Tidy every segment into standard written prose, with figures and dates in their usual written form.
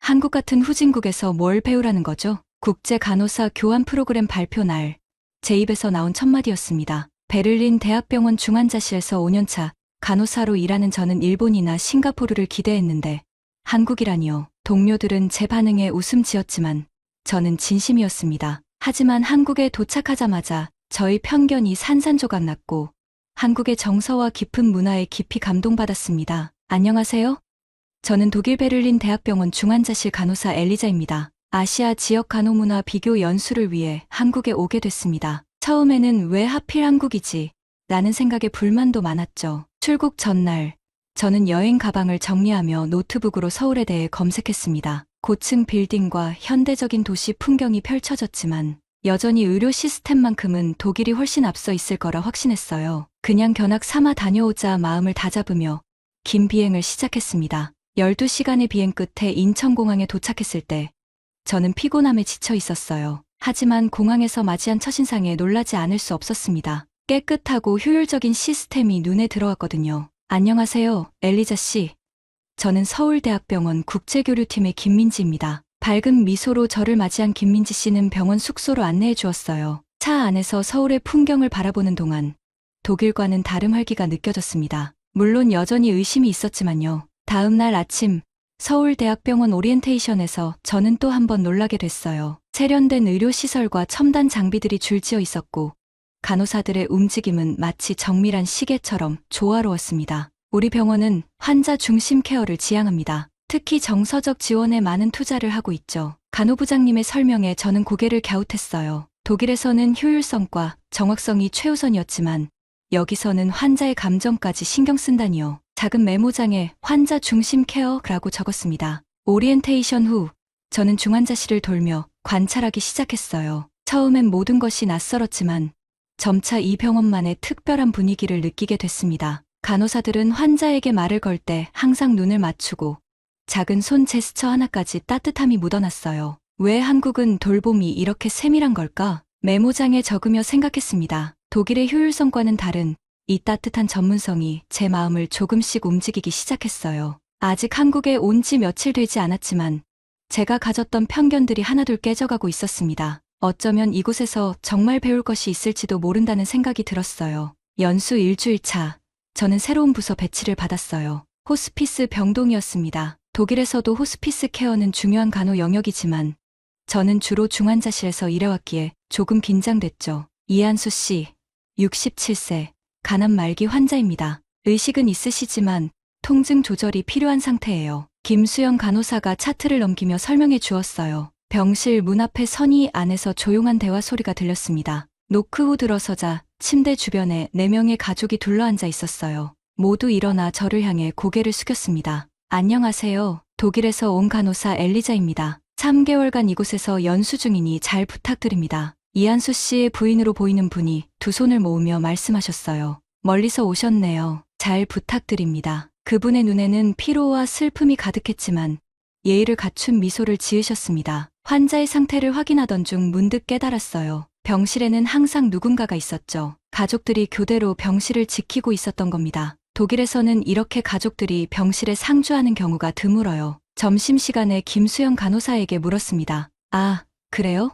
한국 같은 후진국에서 뭘 배우라는 거죠? 국제 간호사 교환 프로그램 발표 날, 제 입에서 나온 첫마디였습니다. 베를린 대학병원 중환자실에서 5년차 간호사로 일하는 저는 일본이나 싱가포르를 기대했는데 한국이라니요. 동료들은 제 반응에 웃음 지었지만 저는 진심이었습니다. 하지만 한국에 도착하자마자 저희 편견이 산산조각 났고 한국의 정서와 깊은 문화에 깊이 감동받았습니다. 안녕하세요. 저는 독일 베를린 대학병원 중환자실 간호사 엘리자입니다. 아시아 지역 간호문화 비교 연수를 위해 한국에 오게 됐습니다. 처음에는 왜 하필 한국이지? 라는 생각에 불만도 많았죠. 출국 전날, 저는 여행 가방을 정리하며 노트북으로 서울에 대해 검색했습니다. 고층 빌딩과 현대적인 도시 풍경이 펼쳐졌지만 여전히 의료 시스템만큼은 독일이 훨씬 앞서 있을 거라 확신했어요. 그냥 견학 삼아 다녀오자 마음을 다잡으며 긴 비행을 시작했습니다. 12시간의 비행 끝에 인천공항에 도착했을 때 저는 피곤함에 지쳐 있었어요. 하지만 공항에서 맞이한 첫인상에 놀라지 않을 수 없었습니다. 깨끗하고 효율적인 시스템이 눈에 들어왔거든요. 안녕하세요, 엘리자 씨. 저는 서울대학병원 국제교류팀의 김민지입니다. 밝은 미소로 저를 맞이한 김민지 씨는 병원 숙소로 안내해 주었어요. 차 안에서 서울의 풍경을 바라보는 동안 독일과는 다른 활기가 느껴졌습니다. 물론 여전히 의심이 있었지만요. 다음 날 아침 서울대학병원 오리엔테이션에서 저는 또 한 번 놀라게 됐어요. 세련된 의료시설과 첨단 장비들이 줄지어 있었고 간호사들의 움직임은 마치 정밀한 시계처럼 조화로웠습니다. 우리 병원은 환자 중심 케어를 지향합니다. 특히 정서적 지원에 많은 투자를 하고 있죠. 간호부장님의 설명에 저는 고개를 갸웃했어요. 독일에서는 효율성과 정확성이 최우선이었지만 여기서는 환자의 감정까지 신경 쓴다니요. 작은 메모장에 환자 중심 케어라고 적었습니다. 오리엔테이션 후 저는 중환자실을 돌며 관찰하기 시작했어요. 처음엔 모든 것이 낯설었지만 점차 이 병원만의 특별한 분위기를 느끼게 됐습니다. 간호사들은 환자에게 말을 걸 때 항상 눈을 맞추고 작은 손 제스처 하나까지 따뜻함이 묻어났어요. 왜 한국은 돌봄이 이렇게 세밀한 걸까? 메모장에 적으며 생각했습니다. 독일의 효율성과는 다른 이 따뜻한 전문성이 제 마음을 조금씩 움직이기 시작했어요. 아직 한국에 온 지 며칠 되지 않았지만 제가 가졌던 편견들이 하나둘 깨져가고 있었습니다. 어쩌면 이곳에서 정말 배울 것이 있을지도 모른다는 생각이 들었어요. 연수 일주일 차, 저는 새로운 부서 배치를 받았어요. 호스피스 병동이었습니다. 독일에서도 호스피스 케어는 중요한 간호 영역이지만 저는 주로 중환자실에서 일해왔기에 조금 긴장됐죠. 이한수 씨, 67세, 간암 말기 환자입니다. 의식은 있으시지만 통증 조절이 필요한 상태예요. 김수영 간호사가 차트를 넘기며 설명해 주었어요. 병실 문 앞에 선의 안에서 조용한 대화 소리가 들렸습니다. 노크 후 들어서자 침대 주변에 4명의 가족이 둘러앉아 있었어요. 모두 일어나 저를 향해 고개를 숙였습니다. 안녕하세요. 독일에서 온 간호사 엘리자입니다. 3개월간 이곳에서 연수 중이니 잘 부탁드립니다. 이한수 씨의 부인으로 보이는 분이 두 손을 모으며 말씀하셨어요. 멀리서 오셨네요. 잘 부탁드립니다. 그분의 눈에는 피로와 슬픔이 가득했지만 예의를 갖춘 미소를 지으셨습니다. 환자의 상태를 확인하던 중 문득 깨달았어요. 병실에는 항상 누군가가 있었죠. 가족들이 교대로 병실을 지키고 있었던 겁니다. 독일에서는 이렇게 가족들이 병실에 상주하는 경우가 드물어요. 점심시간에 김수영 간호사에게 물었습니다. 아, 그래요?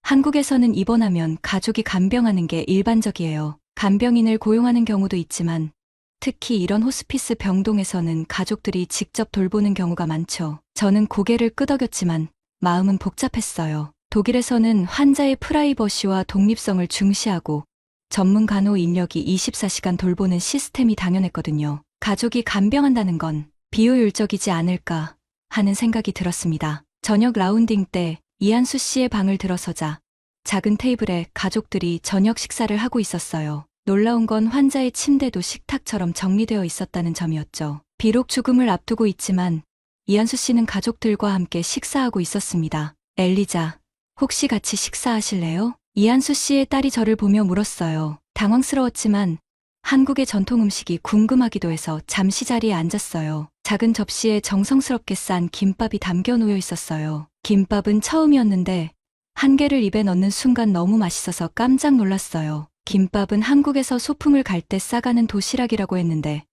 한국에서는 입원하면 가족이 간병하는 게 일반적이에요. 간병인을 고용하는 경우도 있지만 특히 이런 호스피스 병동에서는 가족들이 직접 돌보는 경우가 많죠. 저는 고개를 끄덕였지만 마음은 복잡했어요. 독일에서는 환자의 프라이버시와 독립성을 중시하고 전문 간호 인력이 24시간 돌보는 시스템이 당연했거든요. 가족이 간병한다는 건 비효율적이지 않을까 하는 생각이 들었습니다. 저녁 라운딩 때 이한수 씨의 방을 들어서자 작은 테이블에 가족들이 저녁 식사를 하고 있었어요. 놀라운 건 환자의 침대도 식탁처럼 정리되어 있었다는 점이었죠. 비록 죽음을 앞두고 있지만 이한수 씨는 가족들과 함께 식사하고 있었습니다. 엘리자, 혹시 같이 식사하실래요? 이한수 씨의 딸이 저를 보며 물었어요. 당황스러웠지만 한국의 전통 음식이 궁금하기도 해서 잠시 자리에 앉았어요. 작은 접시에 정성스럽게 싼 김밥이 담겨 놓여 있었어요. 김밥은 처음이었는데 한 개를 입에 넣는 순간 너무 맛있어서 깜짝 놀랐어요. 김밥은 한국에서 소풍을 갈 때 싸가는 도시락이라고 했는데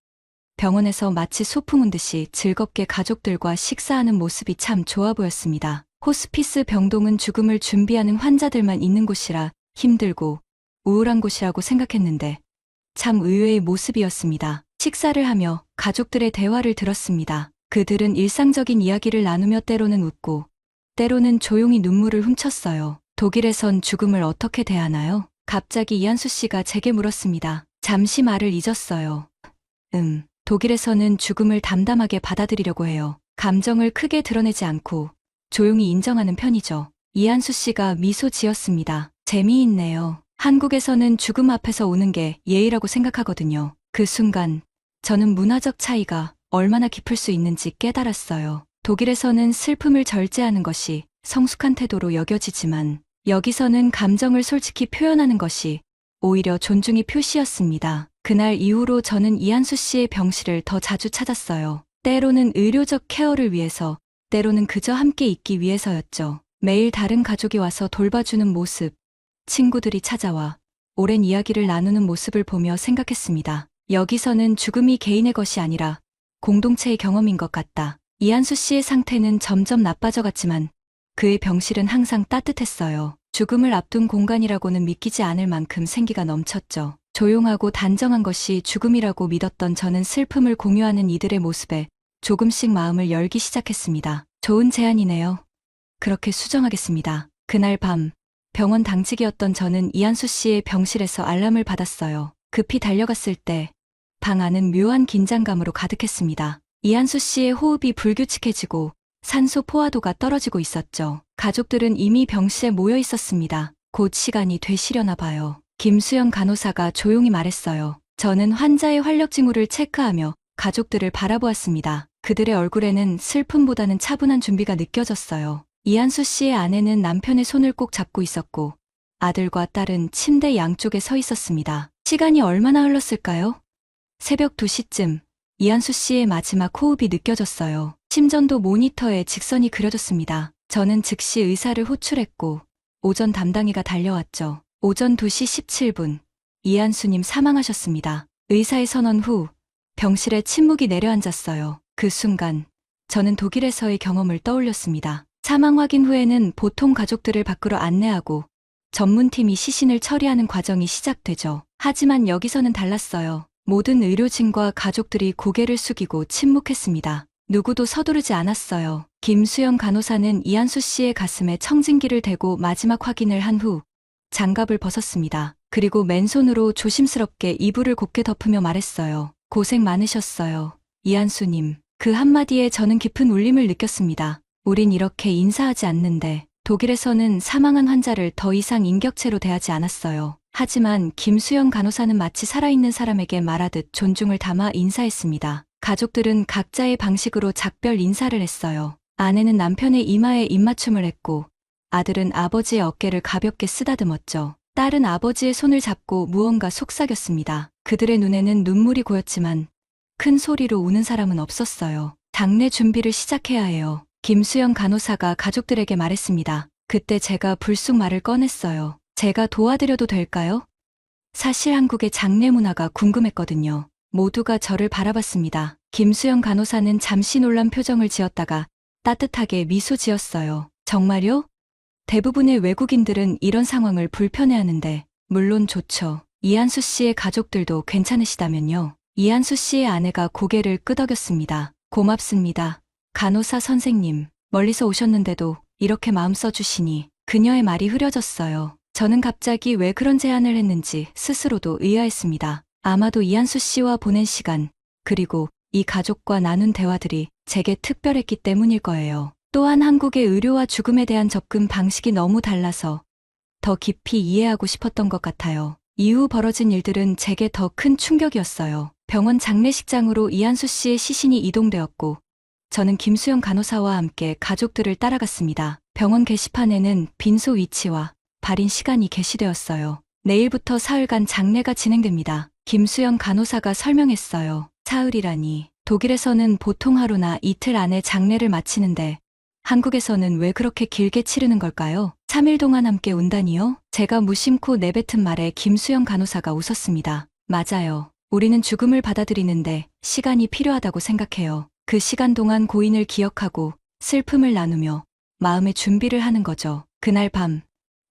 병원에서 마치 소풍 온 듯이 즐겁게 가족들과 식사하는 모습이 참 좋아 보였습니다. 호스피스 병동은 죽음을 준비하는 환자들만 있는 곳이라 힘들고 우울한 곳이라고 생각했는데 참 의외의 모습이었습니다. 식사를 하며 가족들의 대화를 들었습니다. 그들은 일상적인 이야기를 나누며 때로는 웃고 때로는 조용히 눈물을 훔쳤어요. 독일에선 죽음을 어떻게 대하나요? 갑자기 이한수 씨가 제게 물었습니다. 잠시 말을 잊었어요. 독일에서는 죽음을 담담하게 받아들이려고 해요. 감정을 크게 드러내지 않고 조용히 인정하는 편이죠. 이한수 씨가 미소 지었습니다. 재미있네요. 한국에서는 죽음 앞에서 우는 게 예의라고 생각하거든요. 그 순간 저는 문화적 차이가 얼마나 깊을 수 있는지 깨달았어요. 독일에서는 슬픔을 절제하는 것이 성숙한 태도로 여겨지지만 여기서는 감정을 솔직히 표현하는 것이 오히려 존중의 표시였습니다. 그날 이후로 저는 이한수 씨의 병실을 더 자주 찾았어요. 때로는 의료적 케어를 위해서, 때로는 그저 함께 있기 위해서였죠. 매일 다른 가족이 와서 돌봐주는 모습, 친구들이 찾아와 오랜 이야기를 나누는 모습을 보며 생각했습니다. 여기서는 죽음이 개인의 것이 아니라 공동체의 경험인 것 같다. 이한수 씨의 상태는 점점 나빠져갔지만 그의 병실은 항상 따뜻했어요. 죽음을 앞둔 공간이라고는 믿기지 않을 만큼 생기가 넘쳤죠. 조용하고 단정한 것이 죽음이라고 믿었던 저는 슬픔을 공유하는 이들의 모습에 조금씩 마음을 열기 시작했습니다. 좋은 제안이네요. 그렇게 수정하겠습니다. 그날 밤 병원 당직이었던 저는 이한수 씨의 병실에서 알람을 받았어요. 급히 달려갔을 때 방 안은 묘한 긴장감으로 가득했습니다. 이한수 씨의 호흡이 불규칙해지고 산소 포화도가 떨어지고 있었죠. 가족들은 이미 병실에 모여 있었습니다. 곧 시간이 되시려나 봐요. 김수영 간호사가 조용히 말했어요. 저는 환자의 활력 징후를 체크하며 가족들을 바라보았습니다. 그들의 얼굴에는 슬픔보다는 차분한 준비가 느껴졌어요. 이한수 씨의 아내는 남편의 손을 꼭 잡고 있었고 아들과 딸은 침대 양쪽에 서 있었습니다. 시간이 얼마나 흘렀을까요? 새벽 2시쯤 이한수 씨의 마지막 호흡이 느껴졌어요. 심전도 모니터에 직선이 그려졌습니다. 저는 즉시 의사를 호출했고 오전 담당의가 달려왔죠. 오전 2시 17분 이한수님 사망하셨습니다. 의사의 선언 후 병실에 침묵이 내려앉았어요. 그 순간 저는 독일에서의 경험을 떠올렸습니다. 사망 확인 후에는 보통 가족들을 밖으로 안내하고 전문팀이 시신을 처리하는 과정이 시작되죠. 하지만 여기서는 달랐어요. 모든 의료진과 가족들이 고개를 숙이고 침묵했습니다. 누구도 서두르지 않았어요. 김수영 간호사는 이한수 씨의 가슴에 청진기를 대고 마지막 확인을 한 후 장갑을 벗었습니다. 그리고 맨손으로 조심스럽게 이불을 곱게 덮으며 말했어요. 고생 많으셨어요. 이한수님. 그 한마디에 저는 깊은 울림을 느꼈습니다. 우린 이렇게 인사하지 않는데 독일에서는 사망한 환자를 더 이상 인격체로 대하지 않았어요. 하지만 김수영 간호사는 마치 살아있는 사람에게 말하듯 존중을 담아 인사했습니다. 가족들은 각자의 방식으로 작별 인사를 했어요. 아내는 남편의 이마에 입맞춤을 했고 아들은 아버지의 어깨를 가볍게 쓰다듬었죠. 딸은 아버지의 손을 잡고 무언가 속삭였습니다. 그들의 눈에는 눈물이 고였지만 큰 소리로 우는 사람은 없었어요. 장례 준비를 시작해야 해요. 김수영 간호사가 가족들에게 말했습니다. 그때 제가 불쑥 말을 꺼냈어요. 제가 도와드려도 될까요? 사실 한국의 장례 문화가 궁금했거든요. 모두가 저를 바라봤습니다. 김수영 간호사는 잠시 놀란 표정을 지었다가 따뜻하게 미소 지었어요. 정말요? 대부분의 외국인들은 이런 상황을 불편해하는데 물론 좋죠. 이한수 씨의 가족들도 괜찮으시다면요. 이한수 씨의 아내가 고개를 끄덕였습니다. 고맙습니다. 간호사 선생님, 멀리서 오셨는데도 이렇게 마음 써주시니. 그녀의 말이 흐려졌어요. 저는 갑자기 왜 그런 제안을 했는지 스스로도 의아했습니다. 아마도 이한수 씨와 보낸 시간, 그리고 이 가족과 나눈 대화들이 제게 특별했기 때문일 거예요. 또한 한국의 의료와 죽음에 대한 접근 방식이 너무 달라서 더 깊이 이해하고 싶었던 것 같아요. 이후 벌어진 일들은 제게 더 큰 충격이었어요. 병원 장례식장으로 이한수 씨의 시신이 이동되었고 저는 김수영 간호사와 함께 가족들을 따라갔습니다. 병원 게시판에는 빈소 위치와 발인 시간이 게시되었어요. 내일부터 사흘간 장례가 진행됩니다. 김수영 간호사가 설명했어요. 사흘이라니. 독일에서는 보통 하루나 이틀 안에 장례를 마치는데 한국에서는 왜 그렇게 길게 치르는 걸까요? 3일 동안 함께 운다니요? 제가 무심코 내뱉은 말에 김수영 간호사가 웃었습니다. 맞아요. 우리는 죽음을 받아들이는데 시간이 필요하다고 생각해요. 그 시간 동안 고인을 기억하고 슬픔을 나누며 마음의 준비를 하는 거죠. 그날 밤,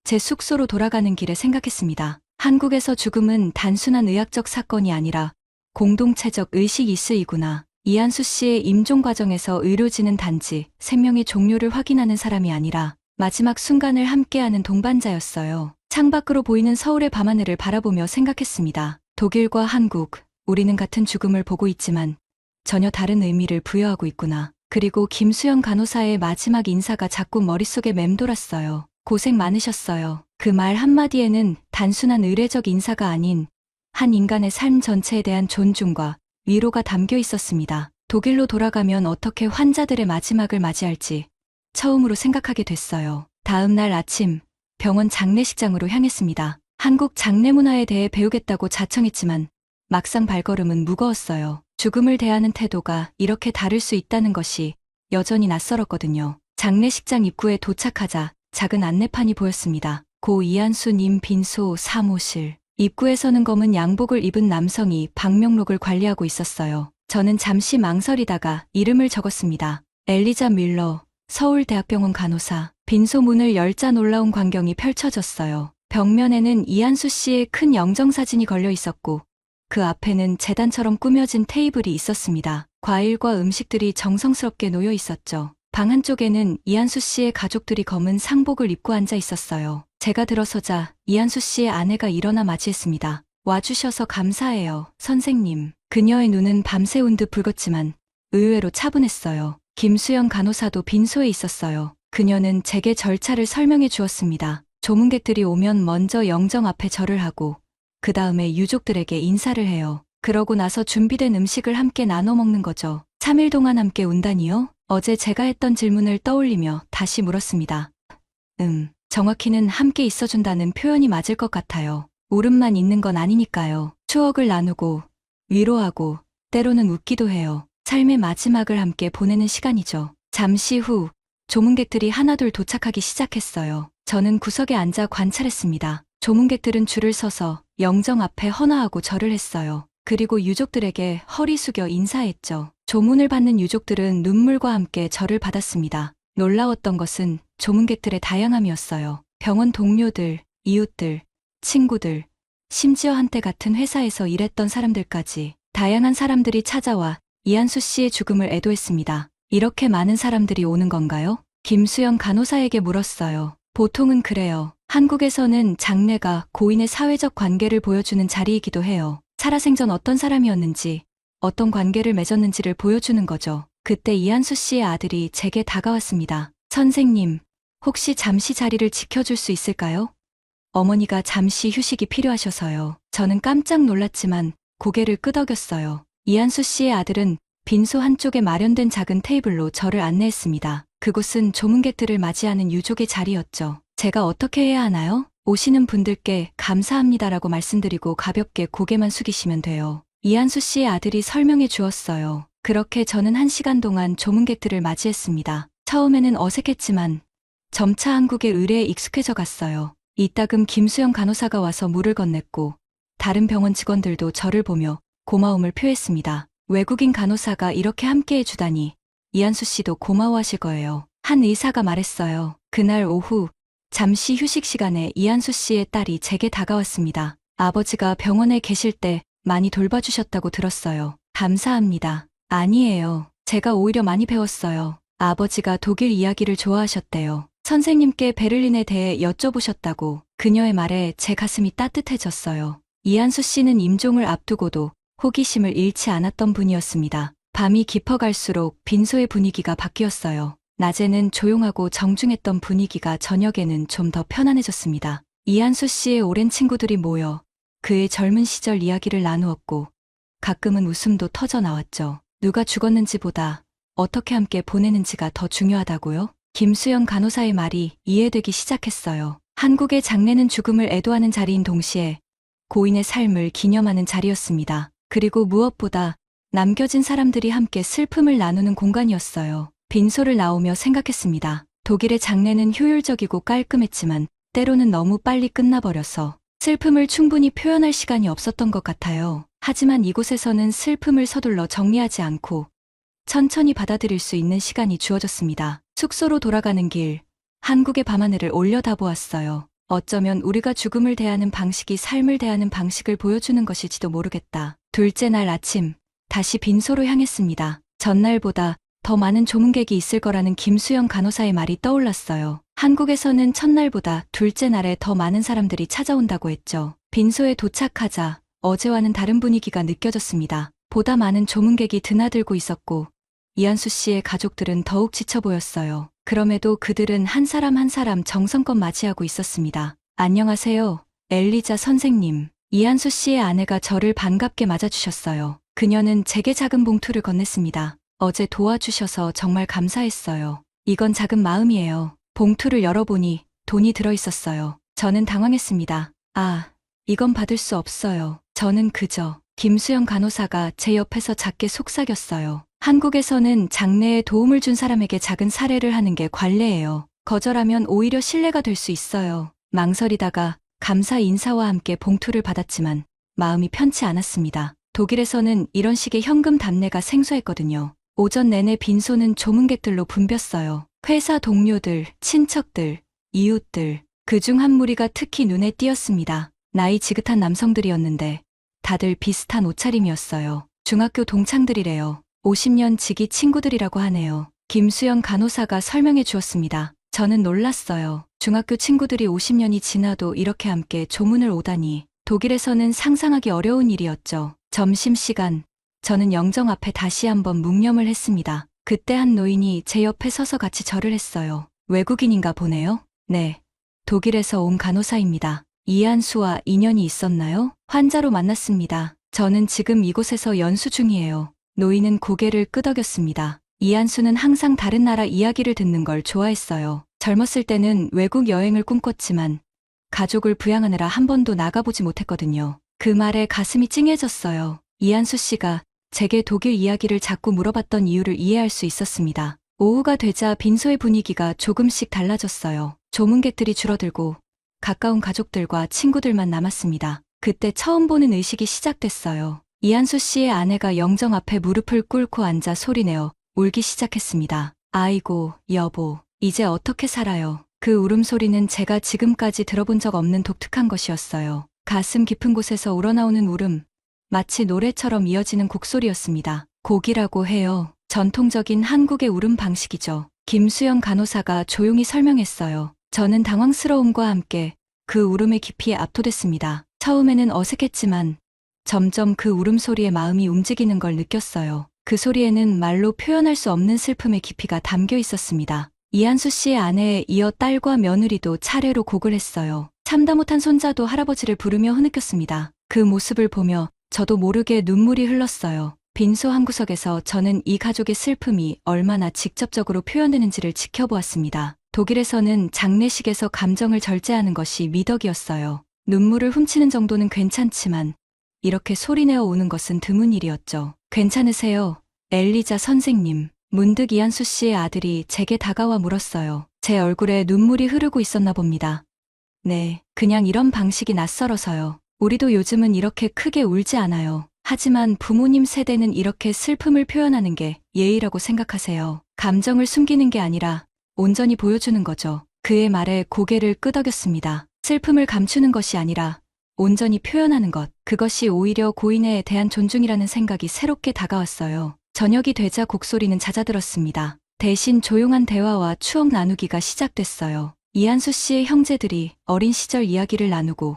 제 숙소로 돌아가는 길에 생각했습니다. 한국에서 죽음은 단순한 의학적 사건이 아니라 공동체적 의식 이슬이구나. 이한수 씨의 임종 과정에서 의료진은 단지 생명의 종료를 확인하는 사람이 아니라 마지막 순간을 함께하는 동반자였어요. 창밖으로 보이는 서울의 밤하늘을 바라보며 생각했습니다. 독일과 한국, 우리는 같은 죽음을 보고 있지만 전혀 다른 의미를 부여하고 있구나. 그리고 김수영 간호사의 마지막 인사가 자꾸 머릿속에 맴돌았어요. 고생 많으셨어요. 그 말 한마디에는 단순한 의례적 인사가 아닌 한 인간의 삶 전체에 대한 존중과 위로가 담겨 있었습니다. 독일로 돌아가면 어떻게 환자들의 마지막을 맞이할지 처음으로 생각하게 됐어요. 다음 날 아침, 병원 장례식장으로 향했습니다. 한국 장례 문화에 대해 배우겠다고 자청했지만 막상 발걸음은 무거웠어요. 죽음을 대하는 태도가 이렇게 다를 수 있다는 것이 여전히 낯설었거든요. 장례식장 입구에 도착하자 작은 안내판이 보였습니다. 고 이한수님 빈소 사무실. 입구에서는 검은 양복을 입은 남성이 방명록을 관리하고 있었어요. 저는 잠시 망설이다가 이름을 적었습니다. 엘리자 밀러, 서울대학병원 간호사. 빈소 문을 열자 놀라운 광경이 펼쳐졌어요. 벽면에는 이한수 씨의 큰 영정사진이 걸려 있었고 그 앞에는 재단처럼 꾸며진 테이블이 있었습니다. 과일과 음식들이 정성스럽게 놓여 있었죠. 방 한쪽에는 이한수 씨의 가족들이 검은 상복을 입고 앉아 있었어요. 제가 들어서자 이한수 씨의 아내가 일어나 맞이했습니다. 와주셔서 감사해요, 선생님. 그녀의 눈은 밤새운 듯 붉었지만 의외로 차분했어요. 김수영 간호사도 빈소에 있었어요. 그녀는 제게 절차를 설명해 주었습니다. 조문객들이 오면 먼저 영정 앞에 절을 하고 그 다음에 유족들에게 인사를 해요. 그러고 나서 준비된 음식을 함께 나눠 먹는 거죠. 3일 동안 함께 운다니요? 어제 제가 했던 질문을 떠올리며 다시 물었습니다. 정확히는 함께 있어준다는 표현이 맞을 것 같아요. 울음만 있는 건 아니니까요. 추억을 나누고 위로하고 때로는 웃기도 해요. 삶의 마지막을 함께 보내는 시간이죠. 잠시 후 조문객들이 하나둘 도착하기 시작했어요. 저는 구석에 앉아 관찰했습니다. 조문객들은 줄을 서서 영정 앞에 헌화하고 절을 했어요. 그리고 유족들에게 허리 숙여 인사했죠. 조문을 받는 유족들은 눈물과 함께 절을 받았습니다. 놀라웠던 것은 조문객들의 다양함이었어요. 병원 동료들, 이웃들, 친구들, 심지어 한때 같은 회사에서 일했던 사람들까지 다양한 사람들이 찾아와 이한수 씨의 죽음을 애도했습니다. 이렇게 많은 사람들이 오는 건가요? 김수영 간호사에게 물었어요. 보통은 그래요. 한국에서는 장례가 고인의 사회적 관계를 보여주는 자리이기도 해요. 살아생전 어떤 사람이었는지, 어떤 관계를 맺었는지를 보여주는 거죠. 그때 이한수 씨의 아들이 제게 다가왔습니다. 선생님, 혹시 잠시 자리를 지켜줄 수 있을까요? 어머니가 잠시 휴식이 필요하셔서요. 저는 깜짝 놀랐지만 고개를 끄덕였어요. 이한수 씨의 아들은 빈소 한쪽에 마련된 작은 테이블로 저를 안내했습니다. 그곳은 조문객들을 맞이하는 유족의 자리였죠. 제가 어떻게 해야 하나요? 오시는 분들께 감사합니다라고 말씀드리고 가볍게 고개만 숙이시면 돼요. 이한수 씨의 아들이 설명해 주었어요. 그렇게 저는 1시간 동안 조문객들을 맞이했습니다. 처음에는 어색했지만 점차 한국의 의례에 익숙해져 갔어요. 이따금 김수영 간호사가 와서 물을 건넸고 다른 병원 직원들도 저를 보며 고마움을 표했습니다. 외국인 간호사가 이렇게 함께해 주다니 이한수 씨도 고마워하실 거예요. 한 의사가 말했어요. 그날 오후 잠시 휴식 시간에 이한수 씨의 딸이 제게 다가왔습니다. 아버지가 병원에 계실 때 많이 돌봐주셨다고 들었어요. 감사합니다. 아니에요. 제가 오히려 많이 배웠어요. 아버지가 독일 이야기를 좋아하셨대요. 선생님께 베를린에 대해 여쭤보셨다고. 그녀의 말에 제 가슴이 따뜻해졌어요. 이한수 씨는 임종을 앞두고도 호기심을 잃지 않았던 분이었습니다. 밤이 깊어갈수록 빈소의 분위기가 바뀌었어요. 낮에는 조용하고 정중했던 분위기가 저녁에는 좀 더 편안해졌습니다. 이한수 씨의 오랜 친구들이 모여 그의 젊은 시절 이야기를 나누었고 가끔은 웃음도 터져 나왔죠. 누가 죽었는지보다 어떻게 함께 보내는지가 더 중요하다고요? 김수영 간호사의 말이 이해되기 시작했어요. 한국의 장례는 죽음을 애도하는 자리인 동시에 고인의 삶을 기념하는 자리였습니다. 그리고 무엇보다 남겨진 사람들이 함께 슬픔을 나누는 공간이었어요. 빈소를 나오며 생각했습니다. 독일의 장례는 효율적이고 깔끔했지만 때로는 너무 빨리 끝나버려서 슬픔을 충분히 표현할 시간이 없었던 것 같아요. 하지만 이곳에서는 슬픔을 서둘러 정리하지 않고 천천히 받아들일 수 있는 시간이 주어졌습니다. 숙소로 돌아가는 길, 한국의 밤하늘을 올려다보았어요. 어쩌면 우리가 죽음을 대하는 방식이 삶을 대하는 방식을 보여주는 것일지도 모르겠다. 둘째 날 아침, 다시 빈소로 향했습니다. 전날보다 더 많은 조문객이 있을 거라는 김수영 간호사의 말이 떠올랐어요. 한국에서는 첫날보다 둘째 날에 더 많은 사람들이 찾아온다고 했죠. 빈소에 도착하자 어제와는 다른 분위기가 느껴졌습니다. 보다 많은 조문객이 드나들고 있었고 이한수 씨의 가족들은 더욱 지쳐 보였어요. 그럼에도 그들은 한 사람 한 사람 정성껏 맞이하고 있었습니다. 안녕하세요, 엘리자 선생님. 이한수 씨의 아내가 저를 반갑게 맞아주셨어요. 그녀는 제게 작은 봉투를 건넸습니다. 어제 도와주셔서 정말 감사했어요. 이건 작은 마음이에요. 봉투를 열어보니 돈이 들어있었어요. 저는 당황했습니다. 아, 이건 받을 수 없어요. 저는 그저 김수영 간호사가 제 옆에서 작게 속삭였어요. 한국에서는 장래에 도움을 준 사람에게 작은 사례를 하는 게 관례예요. 거절하면 오히려 신뢰가 될 수 있어요. 망설이다가 감사 인사와 함께 봉투를 받았지만 마음이 편치 않았습니다. 독일에서는 이런 식의 현금 답례가 생소했거든요. 오전 내내 빈소는 조문객들로 붐볐어요. 회사 동료들, 친척들, 이웃들, 그중 한 무리가 특히 눈에 띄었습니다. 나이 지긋한 남성들이었는데 다들 비슷한 옷차림이었어요. 중학교 동창들이래요. 50년 지기 친구들이라고 하네요. 김수영 간호사가 설명해 주었습니다. 저는 놀랐어요. 중학교 친구들이 50년이 지나도 이렇게 함께 조문을 오다니. 독일에서는 상상하기 어려운 일이었죠. 점심시간, 저는 영정 앞에 다시 한번 묵념을 했습니다. 그때 한 노인이 제 옆에 서서 같이 절을 했어요. 외국인인가 보네요. 네, 독일에서 온 간호사입니다. 이한수와 인연이 있었나요? 환자로 만났습니다. 저는 지금 이곳에서 연수 중이에요. 노인은 고개를 끄덕였습니다. 이한수는 항상 다른 나라 이야기를 듣는 걸 좋아했어요. 젊었을 때는 외국 여행을 꿈꿨지만 가족을 부양하느라 한 번도 나가보지 못했거든요. 그 말에 가슴이 찡해졌어요. 이한수 씨가 제게 독일 이야기를 자꾸 물어봤던 이유를 이해할 수 있었습니다. 오후가 되자 빈소의 분위기가 조금씩 달라졌어요. 조문객들이 줄어들고 가까운 가족들과 친구들만 남았습니다. 그때 처음 보는 의식이 시작됐어요. 이한수 씨의 아내가 영정 앞에 무릎을 꿇고 앉아 소리내어 울기 시작했습니다. 아이고, 여보, 이제 어떻게 살아요? 그 울음소리는 제가 지금까지 들어본 적 없는 독특한 것이었어요. 가슴 깊은 곳에서 우러나오는 울음, 마치 노래처럼 이어지는 곡소리였습니다. 곡이라고 해요. 전통적인 한국의 울음 방식이죠. 김수영 간호사가 조용히 설명했어요. 저는 당황스러움과 함께 그 울음의 깊이에 압도됐습니다. 처음에는 어색했지만 점점 그 울음소리에 마음이 움직이는 걸 느꼈어요. 그 소리에는 말로 표현할 수 없는 슬픔의 깊이가 담겨 있었습니다. 이한수 씨의 아내에 이어 딸과 며느리도 차례로 곡을 했어요. 참다 못한 손자도 할아버지를 부르며 흐느꼈습니다. 그 모습을 보며 저도 모르게 눈물이 흘렀어요. 빈소 한 구석에서 저는 이 가족의 슬픔이 얼마나 직접적으로 표현되는지를 지켜보았습니다. 독일에서는 장례식에서 감정을 절제하는 것이 미덕이었어요. 눈물을 훔치는 정도는 괜찮지만 이렇게 소리내어 우는 것은 드문 일이었죠. 괜찮으세요, 엘리자 선생님? 문득 이한수 씨의 아들이 제게 다가와 물었어요. 제 얼굴에 눈물이 흐르고 있었나 봅니다. 네, 그냥 이런 방식이 낯설어서요. 우리도 요즘은 이렇게 크게 울지 않아요. 하지만 부모님 세대는 이렇게 슬픔을 표현하는 게 예의라고 생각하세요. 감정을 숨기는 게 아니라 온전히 보여주는 거죠. 그의 말에 고개를 끄덕였습니다. 슬픔을 감추는 것이 아니라 온전히 표현하는 것, 그것이 오히려 고인에 대한 존중이라는 생각이 새롭게 다가왔어요. 저녁이 되자 곡소리는 잦아들었습니다. 대신 조용한 대화와 추억 나누기가 시작됐어요. 이한수 씨의 형제들이 어린 시절 이야기를 나누고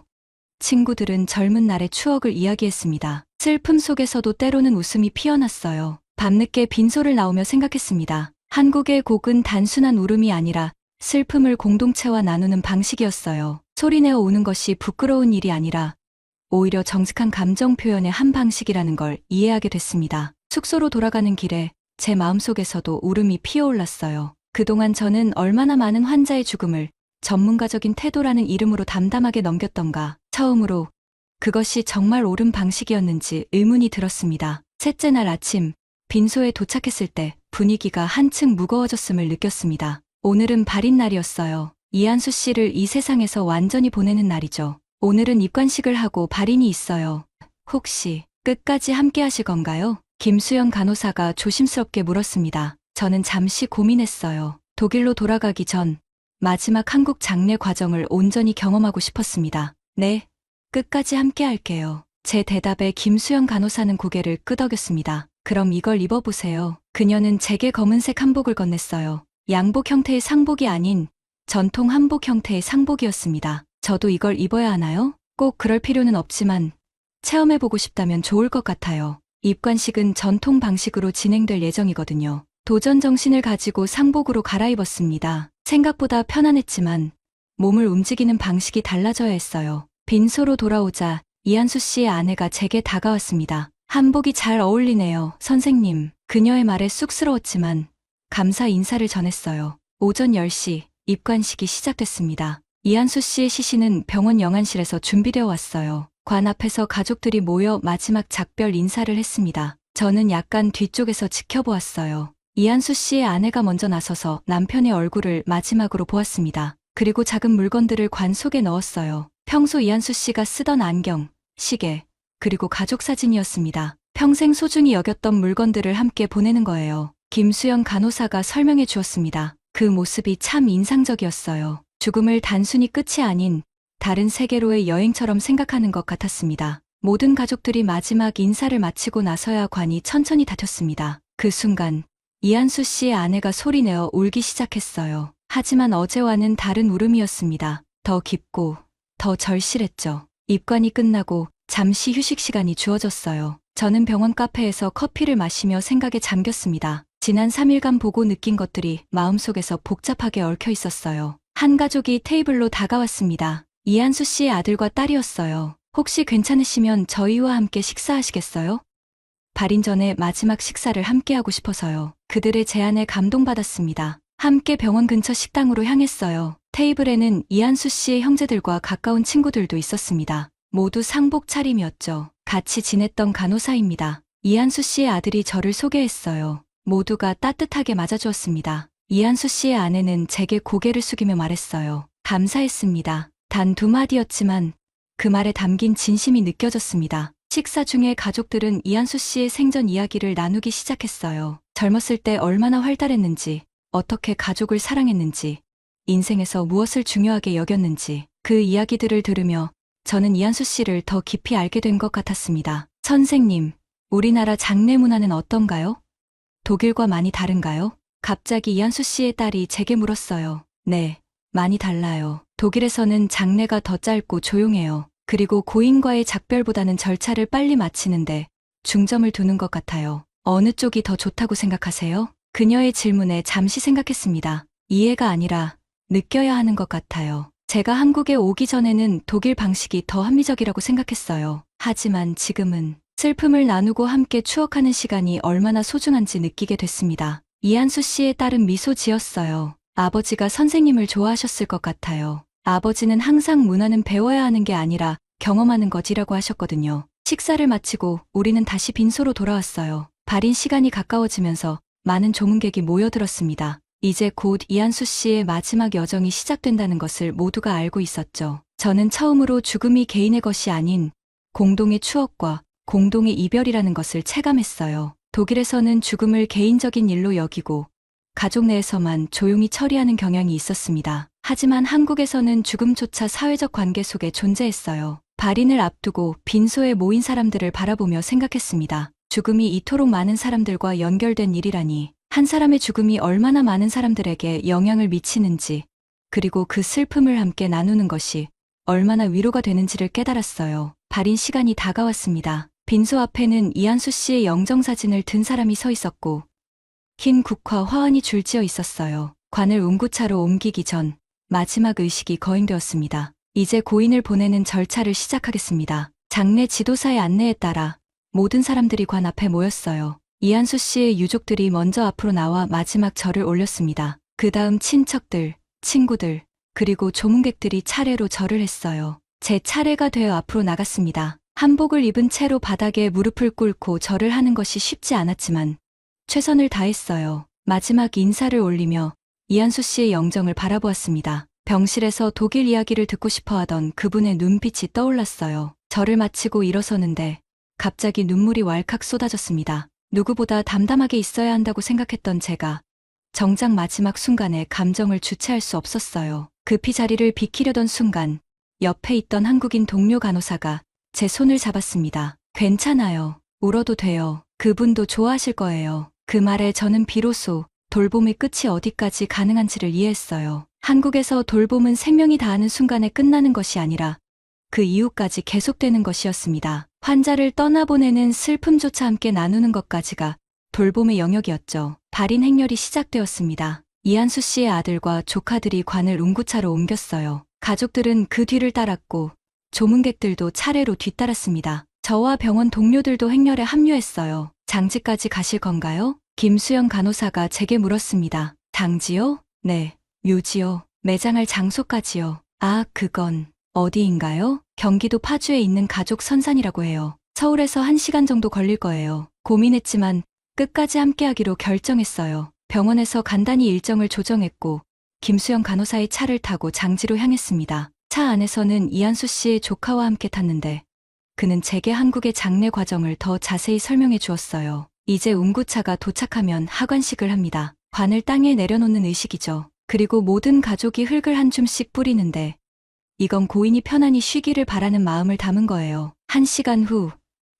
친구들은 젊은 날의 추억을 이야기했습니다. 슬픔 속에서도 때로는 웃음이 피어났어요. 밤늦게 빈소를 나오며 생각했습니다. 한국의 곡은 단순한 울음이 아니라 슬픔을 공동체와 나누는 방식이었어요. 소리내어 우는 것이 부끄러운 일이 아니라 오히려 정직한 감정 표현의 한 방식이라는 걸 이해하게 됐습니다. 숙소로 돌아가는 길에 제 마음속에서도 울음이 피어올랐어요. 그동안 저는 얼마나 많은 환자의 죽음을 전문가적인 태도라는 이름으로 담담하게 넘겼던가. 처음으로 그것이 정말 옳은 방식이었는지 의문이 들었습니다. 셋째 날 아침, 빈소에 도착했을 때 분위기가 한층 무거워졌음을 느꼈습니다. 오늘은 발인 날이었어요. 이한수 씨를 이 세상에서 완전히 보내는 날이죠. 오늘은 입관식을 하고 발인이 있어요. 혹시 끝까지 함께 하실 건가요? 김수영 간호사가 조심스럽게 물었습니다. 저는 잠시 고민했어요. 독일로 돌아가기 전 마지막 한국 장례 과정을 온전히 경험하고 싶었습니다. 네, 끝까지 함께 할게요. 제 대답에 김수영 간호사는 고개를 끄덕였습니다. 그럼 이걸 입어보세요. 그녀는 제게 검은색 한복을 건넸어요. 양복 형태의 상복이 아닌 전통 한복 형태의 상복이었습니다. 저도 이걸 입어야 하나요? 꼭 그럴 필요는 없지만 체험해보고 싶다면 좋을 것 같아요. 입관식은 전통 방식으로 진행될 예정이거든요. 도전 정신을 가지고 상복으로 갈아입었습니다. 생각보다 편안했지만 몸을 움직이는 방식이 달라져야 했어요. 빈소로 돌아오자 이한수 씨의 아내가 제게 다가왔습니다. 한복이 잘 어울리네요, 선생님. 그녀의 말에 쑥스러웠지만 감사 인사를 전했어요. 오전 10시 입관식이 시작됐습니다. 이한수 씨의 시신은 병원 영안실에서 준비되어 왔어요. 관 앞에서 가족들이 모여 마지막 작별 인사를 했습니다. 저는 약간 뒤쪽에서 지켜보았어요. 이한수 씨의 아내가 먼저 나서서 남편의 얼굴을 마지막으로 보았습니다. 그리고 작은 물건들을 관 속에 넣었어요. 평소 이한수 씨가 쓰던 안경, 시계, 그리고 가족 사진이었습니다. 평생 소중히 여겼던 물건들을 함께 보내는 거예요. 김수영 간호사가 설명해 주었습니다. 그 모습이 참 인상적이었어요. 죽음을 단순히 끝이 아닌 다른 세계로의 여행처럼 생각하는 것 같았습니다. 모든 가족들이 마지막 인사를 마치고 나서야 관이 천천히 닫혔습니다. 그 순간 이한수 씨의 아내가 소리내어 울기 시작했어요. 하지만 어제와는 다른 울음이었습니다. 더 깊고 더 절실했죠. 입관이 끝나고 잠시 휴식 시간이 주어졌어요. 저는 병원 카페에서 커피를 마시며 생각에 잠겼습니다. 지난 3일간 보고 느낀 것들이 마음속에서 복잡하게 얽혀 있었어요. 한 가족이 테이블로 다가왔습니다. 이한수 씨의 아들과 딸이었어요. 혹시 괜찮으시면 저희와 함께 식사하시겠어요? 발인 전에 마지막 식사를 함께 하고 싶어서요. 그들의 제안에 감동받았습니다. 함께 병원 근처 식당으로 향했어요. 테이블에는 이한수 씨의 형제들과 가까운 친구들도 있었습니다. 모두 상복 차림이었죠. 같이 지냈던 간호사입니다. 이한수 씨의 아들이 저를 소개했어요. 모두가 따뜻하게 맞아주었습니다. 이한수 씨의 아내는 제게 고개를 숙이며 말했어요. 감사했습니다. 단 2마디였지만 그 말에 담긴 진심이 느껴졌습니다. 식사 중에 가족들은 이한수 씨의 생전 이야기를 나누기 시작했어요. 젊었을 때 얼마나 활달했는지, 어떻게 가족을 사랑했는지, 인생에서 무엇을 중요하게 여겼는지 그 이야기들을 들으며 저는 이한수 씨를 더 깊이 알게 된 것 같았습니다. 선생님, 우리나라 장례 문화는 어떤가요? 독일과 많이 다른가요? 갑자기 이한수 씨의 딸이 제게 물었어요. 네, 많이 달라요. 독일에서는 장례가 더 짧고 조용해요. 그리고 고인과의 작별보다는 절차를 빨리 마치는데 중점을 두는 것 같아요. 어느 쪽이 더 좋다고 생각하세요? 그녀의 질문에 잠시 생각했습니다. 이해가 아니라 느껴야 하는 것 같아요. 제가 한국에 오기 전에는 독일 방식이 더 합리적이라고 생각했어요. 하지만 지금은 슬픔을 나누고 함께 추억하는 시간이 얼마나 소중한지 느끼게 됐습니다. 이한수 씨의 딸은 미소 지었어요. 아버지가 선생님을 좋아하셨을 것 같아요. 아버지는 항상 문화는 배워야 하는 게 아니라 경험하는 것이라고 하셨거든요. 식사를 마치고 우리는 다시 빈소로 돌아왔어요. 발인 시간이 가까워지면서 많은 조문객이 모여들었습니다. 이제 곧 이한수 씨의 마지막 여정이 시작된다는 것을 모두가 알고 있었죠. 저는 처음으로 죽음이 개인의 것이 아닌 공동의 추억과 공동의 이별이라는 것을 체감했어요. 독일에서는 죽음을 개인적인 일로 여기고 가족 내에서만 조용히 처리하는 경향이 있었습니다. 하지만 한국에서는 죽음조차 사회적 관계 속에 존재했어요. 발인을 앞두고 빈소에 모인 사람들을 바라보며 생각했습니다. 죽음이 이토록 많은 사람들과 연결된 일이라니, 한 사람의 죽음이 얼마나 많은 사람들에게 영향을 미치는지, 그리고 그 슬픔을 함께 나누는 것이 얼마나 위로가 되는지를 깨달았어요. 발인 시간이 다가왔습니다. 빈소 앞에는 이한수 씨의 영정사진을 든 사람이 서 있었고 흰 국화 화환이 줄지어 있었어요. 관을 운구차로 옮기기 전 마지막 의식이 거행되었습니다. 이제 고인을 보내는 절차를 시작하겠습니다. 장례 지도사의 안내에 따라 모든 사람들이 관 앞에 모였어요. 이한수 씨의 유족들이 먼저 앞으로 나와 마지막 절을 올렸습니다. 그 다음 친척들, 친구들, 그리고 조문객들이 차례로 절을 했어요. 제 차례가 되어 앞으로 나갔습니다. 한복을 입은 채로 바닥에 무릎을 꿇고 절을 하는 것이 쉽지 않았지만 최선을 다했어요. 마지막 인사를 올리며 이한수 씨의 영정을 바라보았습니다. 병실에서 독일 이야기를 듣고 싶어 하던 그분의 눈빛이 떠올랐어요. 절을 마치고 일어서는데 갑자기 눈물이 왈칵 쏟아졌습니다. 누구보다 담담하게 있어야 한다고 생각했던 제가 정작 마지막 순간에 감정을 주체할 수 없었어요. 급히 자리를 비키려던 순간 옆에 있던 한국인 동료 간호사가 제 손을 잡았습니다. 괜찮아요. 울어도 돼요. 그분도 좋아하실 거예요. 그 말에 저는 비로소 돌봄의 끝이 어디까지 가능한지를 이해했어요. 한국에서 돌봄은 생명이 다하는 순간에 끝나는 것이 아니라 그 이후까지 계속되는 것이었습니다. 환자를 떠나보내는 슬픔조차 함께 나누는 것까지가 돌봄의 영역이었죠. 발인 행렬이 시작되었습니다. 이한수 씨의 아들과 조카들이 관을 운구차로 옮겼어요. 가족들은 그 뒤를 따랐고 조문객들도 차례로 뒤따랐습니다. 저와 병원 동료들도 행렬에 합류했어요. 장지까지 가실 건가요? 김수영 간호사가 제게 물었습니다. 장지요? 네. 묘지요. 매장할 장소까지요. 아, 그건 어디인가요? 경기도 파주에 있는 가족 선산이라고 해요. 서울에서 1시간 정도 걸릴 거예요. 고민했지만 끝까지 함께하기로 결정했어요. 병원에서 간단히 일정을 조정했고 김수영 간호사의 차를 타고 장지로 향했습니다. 차 안에서는 이한수 씨의 조카와 함께 탔는데 그는 제게 한국의 장례 과정을 더 자세히 설명해 주었어요. 이제 운구차가 도착하면 하관식을 합니다. 관을 땅에 내려놓는 의식이죠. 그리고 모든 가족이 흙을 한 줌씩 뿌리는데 이건 고인이 편안히 쉬기를 바라는 마음을 담은 거예요. 1시간 후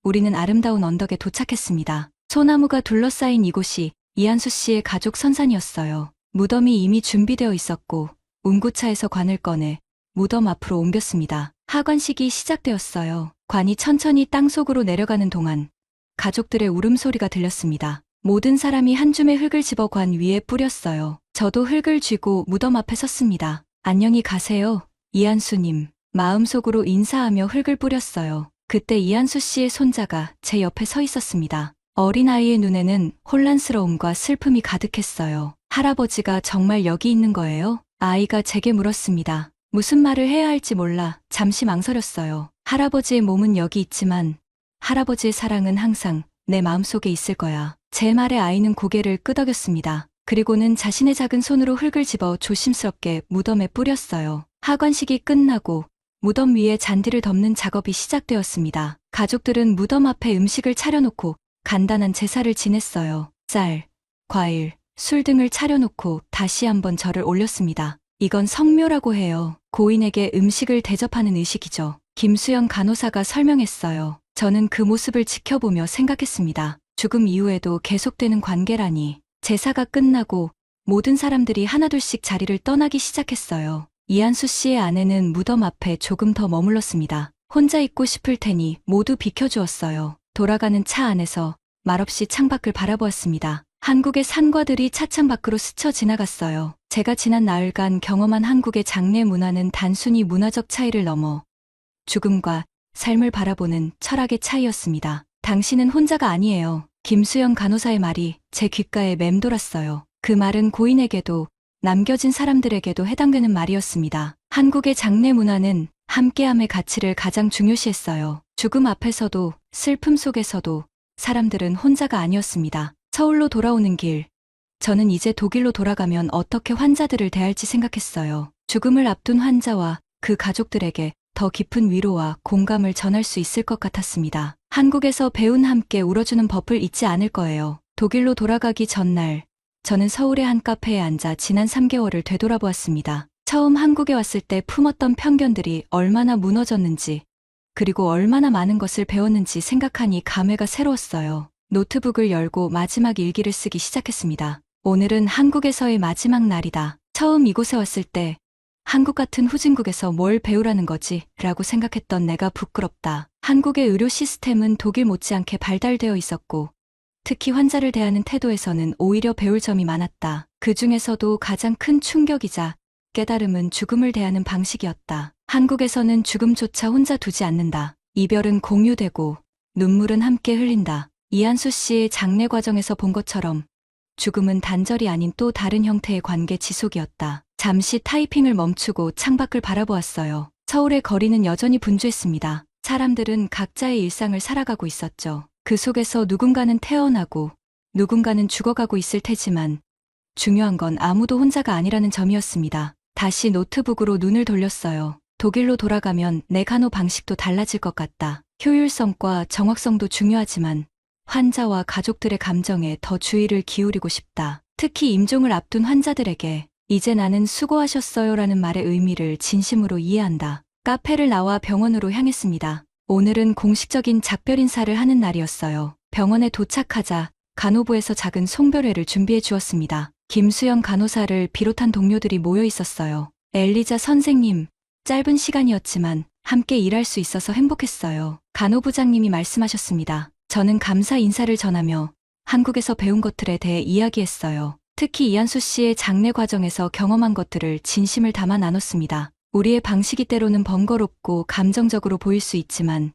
우리는 아름다운 언덕에 도착했습니다. 소나무가 둘러싸인 이곳이 이한수 씨의 가족 선산이었어요. 무덤이 이미 준비되어 있었고 운구차에서 관을 꺼내 무덤 앞으로 옮겼습니다. 하관식이 시작되었어요. 관이 천천히 땅속으로 내려가는 동안 가족들의 울음소리가 들렸습니다. 모든 사람이 한 줌의 흙을 집어 관 위에 뿌렸어요. 저도 흙을 쥐고 무덤 앞에 섰습니다. 안녕히 가세요, 이한수님. 마음속으로 인사하며 흙을 뿌렸어요. 그때 이한수 씨의 손자가 제 옆에 서 있었습니다. 어린아이의 눈에는 혼란스러움과 슬픔이 가득했어요. 할아버지가 정말 여기 있는 거예요? 아이가 제게 물었습니다. 무슨 말을 해야 할지 몰라 잠시 망설였어요. 할아버지의 몸은 여기 있지만 할아버지의 사랑은 항상 내 마음속에 있을 거야. 제 말에 아이는 고개를 끄덕였습니다. 그리고는 자신의 작은 손으로 흙을 집어 조심스럽게 무덤에 뿌렸어요. 하관식이 끝나고 무덤 위에 잔디를 덮는 작업이 시작되었습니다. 가족들은 무덤 앞에 음식을 차려놓고 간단한 제사를 지냈어요. 쌀, 과일, 술 등을 차려놓고 다시 한번 절을 올렸습니다. 이건 성묘라고 해요. 고인에게 음식을 대접하는 의식이죠. 김수영 간호사가 설명했어요. 저는 그 모습을 지켜보며 생각했습니다. 죽음 이후에도 계속되는 관계라니. 제사가 끝나고 모든 사람들이 하나둘씩 자리를 떠나기 시작했어요. 이한수 씨의 아내는 무덤 앞에 조금 더 머물렀습니다. 혼자 있고 싶을 테니 모두 비켜주었어요. 돌아가는 차 안에서 말없이 창밖을 바라보았습니다. 한국의 산과들이 차창 밖으로 스쳐 지나갔어요. 제가 지난 나흘간 경험한 한국의 장례 문화는 단순히 문화적 차이를 넘어 죽음과 삶을 바라보는 철학의 차이였습니다. 당신은 혼자가 아니에요. 김수영 간호사의 말이 제 귓가에 맴돌았어요. 그 말은 고인에게도 남겨진 사람들에게도 해당되는 말이었습니다. 한국의 장례 문화는 함께함의 가치를 가장 중요시했어요. 죽음 앞에서도 슬픔 속에서도 사람들은 혼자가 아니었습니다. 서울로 돌아오는 길, 저는 이제 독일로 돌아가면 어떻게 환자들을 대할지 생각했어요. 죽음을 앞둔 환자와 그 가족들에게 더 깊은 위로와 공감을 전할 수 있을 것 같았습니다. 한국에서 배운 함께 울어주는 법을 잊지 않을 거예요. 독일로 돌아가기 전날, 저는 서울의 한 카페에 앉아 지난 3개월을 되돌아보았습니다. 처음 한국에 왔을 때 품었던 편견들이 얼마나 무너졌는지, 그리고 얼마나 많은 것을 배웠는지 생각하니 감회가 새로웠어요. 노트북을 열고 마지막 일기를 쓰기 시작했습니다. 오늘은 한국에서의 마지막 날이다. 처음 이곳에 왔을 때 한국 같은 후진국에서 뭘 배우라는 거지? 라고 생각했던 내가 부끄럽다. 한국의 의료 시스템은 독일 못지않게 발달되어 있었고 특히 환자를 대하는 태도에서는 오히려 배울 점이 많았다. 그 중에서도 가장 큰 충격이자 깨달음은 죽음을 대하는 방식이었다. 한국에서는 죽음조차 혼자 두지 않는다. 이별은 공유되고 눈물은 함께 흘린다. 이한수 씨의 장례 과정에서 본 것처럼 죽음은 단절이 아닌 또 다른 형태의 관계 지속이었다. 잠시 타이핑을 멈추고 창밖을 바라보았어요. 서울의 거리는 여전히 분주했습니다. 사람들은 각자의 일상을 살아가고 있었죠. 그 속에서 누군가는 태어나고 누군가는 죽어가고 있을 테지만 중요한 건 아무도 혼자가 아니라는 점이었습니다. 다시 노트북으로 눈을 돌렸어요. 독일로 돌아가면 내 간호 방식도 달라질 것 같다. 효율성과 정확성도 중요하지만 환자와 가족들의 감정에 더 주의를 기울이고 싶다. 특히 임종을 앞둔 환자들에게 이제 나는 수고하셨어요라는 말의 의미를 진심으로 이해한다. 카페를 나와 병원으로 향했습니다. 오늘은 공식적인 작별 인사를 하는 날이었어요. 병원에 도착하자 간호부에서 작은 송별회를 준비해 주었습니다. 김수영 간호사를 비롯한 동료들이 모여 있었어요. 엘리자 선생님, 짧은 시간이었지만 함께 일할 수 있어서 행복했어요. 간호부장님이 말씀하셨습니다. 저는 감사 인사를 전하며 한국에서 배운 것들에 대해 이야기했어요. 특히 이한수 씨의 장례 과정에서 경험한 것들을 진심을 담아 나눴습니다. 우리의 방식이 때로는 번거롭고 감정적으로 보일 수 있지만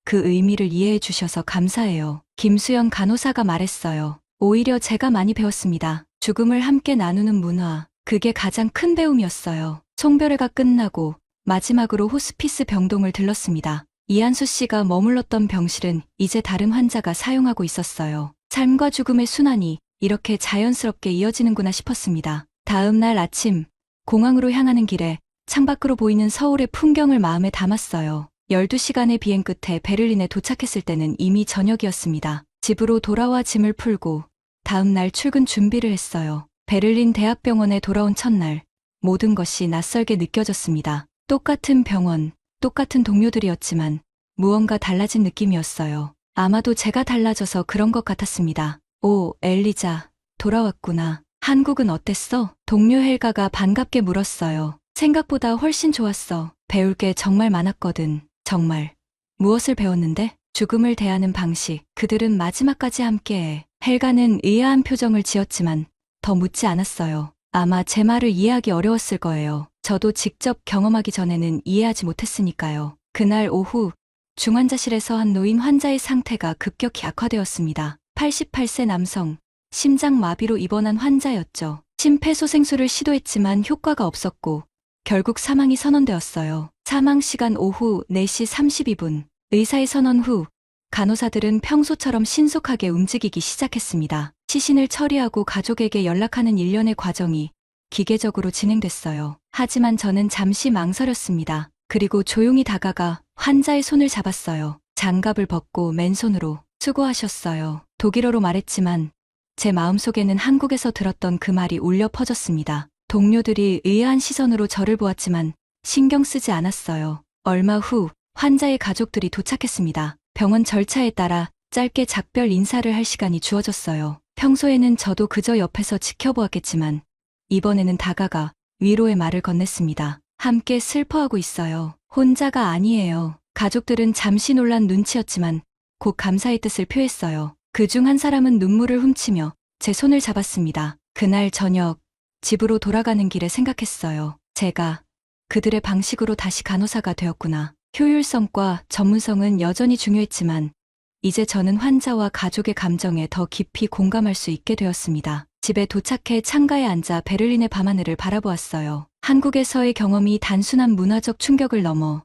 그 의미를 이해해 주셔서 감사해요. 김수영 간호사가 말했어요. 오히려 제가 많이 배웠습니다. 죽음을 함께 나누는 문화, 그게 가장 큰 배움이었어요. 송별회가 끝나고 마지막으로 호스피스 병동을 들렀습니다. 이한수 씨가 머물렀던 병실은 이제 다른 환자가 사용하고 있었어요. 삶과 죽음의 순환이 이렇게 자연스럽게 이어지는구나 싶었습니다. 다음 날 아침, 공항으로 향하는 길에 창밖으로 보이는 서울의 풍경을 마음에 담았어요. 12시간의 비행 끝에 베를린에 도착했을 때는 이미 저녁이었습니다. 집으로 돌아와 짐을 풀고 다음 날 출근 준비를 했어요. 베를린 대학병원에 돌아온 첫날, 모든 것이 낯설게 느껴졌습니다. 똑같은 병원, 똑같은 동료들이었지만 무언가 달라진 느낌이었어요. 아마도 제가 달라져서 그런 것 같았습니다. 오, 엘리자, 돌아왔구나. 한국은 어땠어? 동료 헬가가 반갑게 물었어요. 생각보다 훨씬 좋았어. 배울 게 정말 많았거든. 정말. 무엇을 배웠는데? 죽음을 대하는 방식. 그들은 마지막까지 함께해. 헬가는 의아한 표정을 지었지만 더 묻지 않았어요. 아마 제 말을 이해하기 어려웠을 거예요. 저도 직접 경험하기 전에는 이해하지 못했으니까요. 그날 오후 중환자실에서 한 노인 환자의 상태가 급격히 악화되었습니다. 88세 남성, 심장마비로 입원한 환자였죠. 심폐소생술을 시도했지만 효과가 없었고 결국 사망이 선언되었어요. 사망 시간 오후 4시 32분. 의사의 선언 후 간호사들은 평소처럼 신속하게 움직이기 시작했습니다. 시신을 처리하고 가족에게 연락하는 일련의 과정이 기계적으로 진행됐어요. 하지만 저는 잠시 망설였습니다. 그리고 조용히 다가가 환자의 손을 잡았어요. 장갑을 벗고 맨손으로 수고하셨어요. 독일어로 말했지만 제 마음속에는 한국에서 들었던 그 말이 울려 퍼졌습니다. 동료들이 의아한 시선으로 저를 보았지만 신경 쓰지 않았어요. 얼마 후 환자의 가족들이 도착했습니다. 병원 절차에 따라 짧게 작별 인사를 할 시간이 주어졌어요. 평소에는 저도 그저 옆에서 지켜보았겠지만 이번에는 다가가 위로의 말을 건넸습니다. 함께 슬퍼하고 있어요. 혼자가 아니에요. 가족들은 잠시 놀란 눈치였지만 곧 감사의 뜻을 표했어요. 그중 한 사람은 눈물을 훔치며 제 손을 잡았습니다. 그날 저녁 집으로 돌아가는 길에 생각했어요. 제가 그들의 방식으로 다시 간호사가 되었구나. 효율성과 전문성은 여전히 중요했지만 이제 저는 환자와 가족의 감정에 더 깊이 공감할 수 있게 되었습니다. 집에 도착해 창가에 앉아 베를린의 밤하늘을 바라보았어요. 한국에서의 경험이 단순한 문화적 충격을 넘어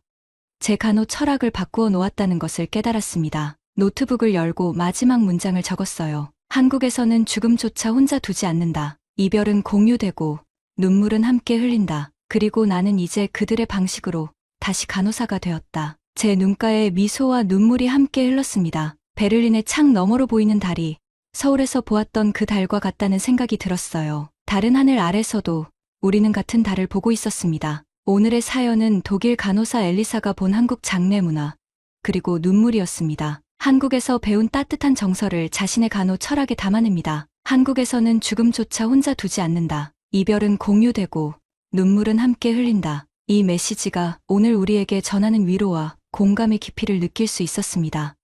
제 간호 철학을 바꾸어 놓았다는 것을 깨달았습니다. 노트북을 열고 마지막 문장을 적었어요. 한국에서는 죽음조차 혼자 두지 않는다. 이별은 공유되고 눈물은 함께 흘린다. 그리고 나는 이제 그들의 방식으로 다시 간호사가 되었다. 제 눈가에 미소와 눈물이 함께 흘렀습니다. 베를린의 창 너머로 보이는 달이 서울에서 보았던 그 달과 같다는 생각이 들었어요. 다른 하늘 아래서도 우리는 같은 달을 보고 있었습니다. 오늘의 사연은 독일 간호사 엘리사가 본 한국 장례 문화, 그리고 눈물이었습니다. 한국에서 배운 따뜻한 정서를 자신의 간호 철학에 담아냅니다. 한국에서는 죽음조차 혼자 두지 않는다. 이별은 공유되고 눈물은 함께 흘린다. 이 메시지가 오늘 우리에게 전하는 위로와 공감의 깊이를 느낄 수 있었습니다.